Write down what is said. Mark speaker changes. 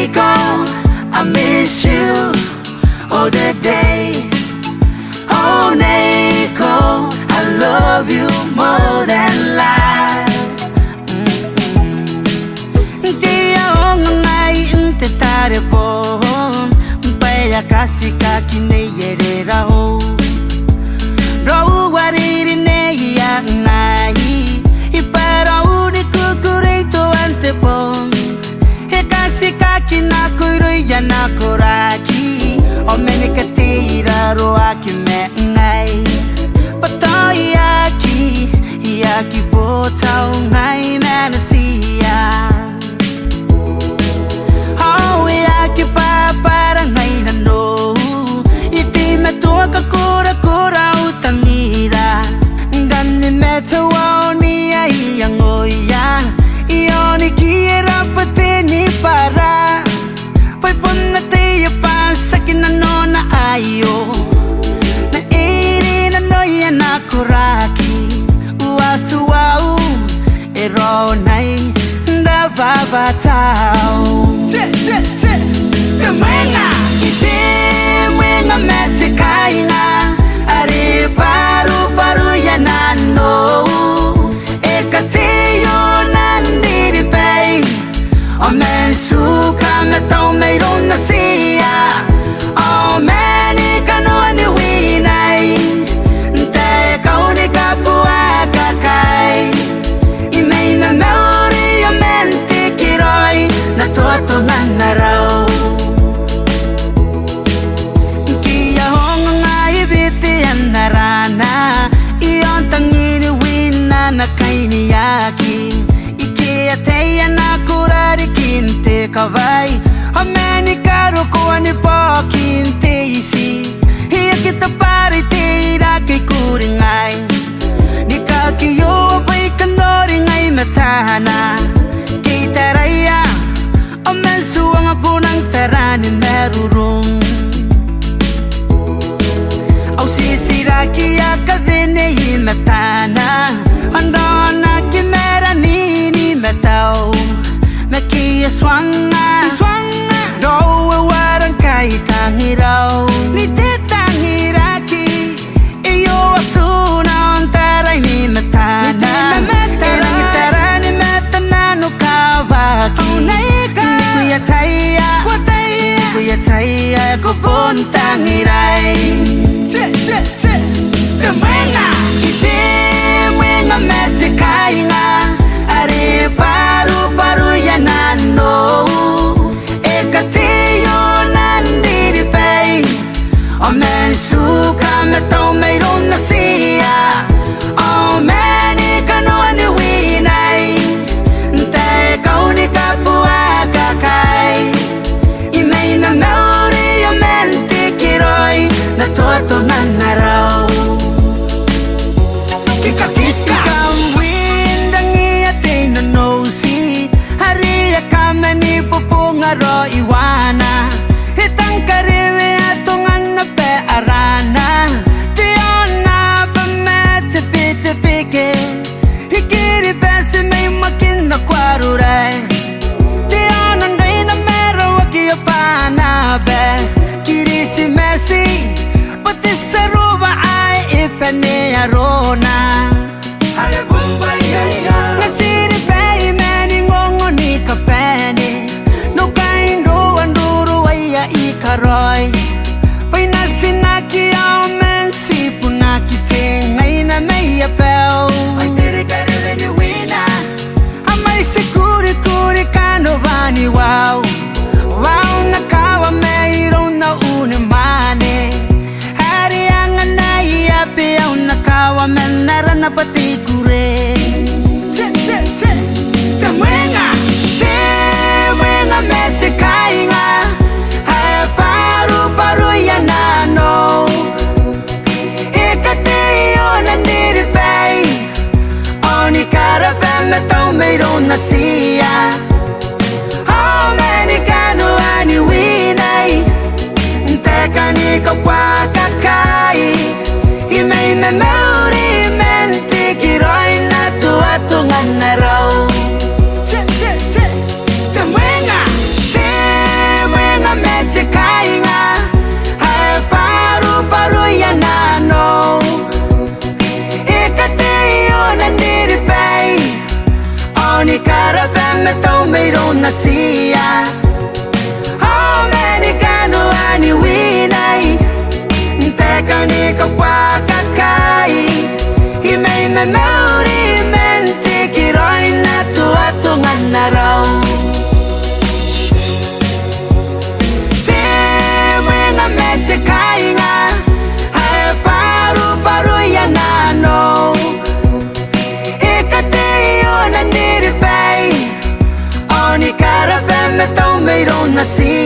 Speaker 1: Neko, I miss you all the day. Oh Neko, I love you more than life. Dia ongai inte tare pohon, baya kasi kaki ne yerera ho. Rau wariri ne ya nai, ipara uni kukureito ante pon. He kasi kaki na kurui ya na kuraki, o mene katira roaki me nai. Patoi yaki potau ngai manasiya. Oh yaki papara ngai na no, iti matua kakura kura utangira. Dani metawa ni ai yangoya, ioni kira pateni para. Pai punna te pa sakina no na ayo. Na kuraki uasu wau ero nai da baba tau te mwenga ite mwenga mete kainga ari paru ya nano e kateyo nandiri pei o mensu kame tau meiro na sia o meni kano ni winai to nanarao kia honga ngai biti anarana ion tangini wina na kaini yaki ikia teia na kurari kinte kawai homeni karu koani po kinte isi hia kita pari teira kei kuringai nikaki yo pai kanori ngai matana kita raya Omensuang ako ng taranin merurong Au sisiraki akavene imatana Andona kimera nini metau Mekia swanga Doa warang kaitang hiraw Ni tetangiraki Iyo asuna ang taray ni matana Erang itarani matana no kawaki Kuya taya ko puntang iray Te mwenga ite mwenga mete kainga ari paru ya nano e kateyo nandiri pei o mensu kame tau meiro na sia o meni kano ane winai te kauni kapua kakai na nauri ya mente kiroi na toto nanarao kika kamwindang iyate no nosi hari ya kamani pupunga ro iwana hitang kariwe atungan na pe arana tiona pamete pite pike hikiri pese may makin na kwarurai Kirisi Messi Pati saruba ay ipane arona Ale bumba yaya Nasiri pei meni ngongo ni kapeni No kaindo anduru waya ikaroy Pai nasinaki au mensi punaki ngay na may apel Ay tiri karele ni wina Amay sikuri kano bani wow Wow nakawa mayroon na unimane Hari ang anay api ang nakawa menara na pati kure Te mwenga mete kainga Hai paru ya nano Ikateyo nandiri pei Oni karape metau mayroon na siya Ani winay Teka ni kapwa kakai Imay memory mente kiroy na tuwatungan na raw Te mwenga me tau me rona sia Oh meni kanu ani winai Teka ni ka wakakai I mei me meuri menti ki roi na tua tungan na rau Te Mwenga me te Kainga Hae paru paru ya nano Ika te iona niri pei Oni karape me tau me rona si